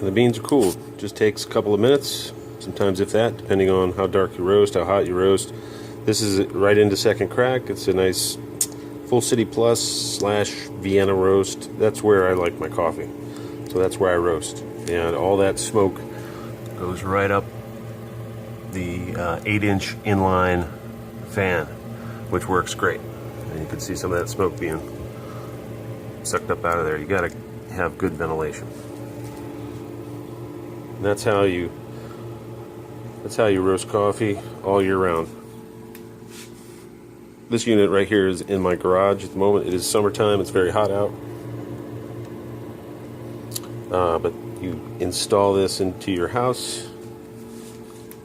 And the beans are cooled. Just takes a couple of minutes, sometimes if that, depending on how dark you roast, how hot you roast. This is right into second crack. It's a nice Full City Plus / Vienna roast. That's where I like my coffee. So that's where I roast. And all that smoke goes right up the 8-inch inline fan, which works great. And you can see some of that smoke being sucked up out of there. You got to have good ventilation. And that's how you roast coffee all year round. This unit right here is in my garage at the moment. It is summertime. It's very hot out. But you install this into your house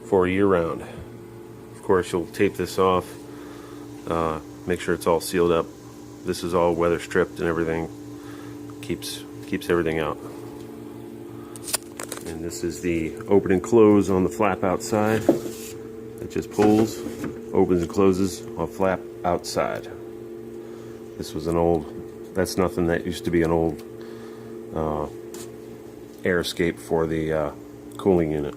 for year round. Of course, you'll tape this off. Make sure it's all sealed up. This is all weather stripped and everything. Keeps everything out. And this is the open and close on the flap outside. It just pulls, opens and closes on flap outside. This was an old, that's nothing, that used to be an old air escape for the cooling unit.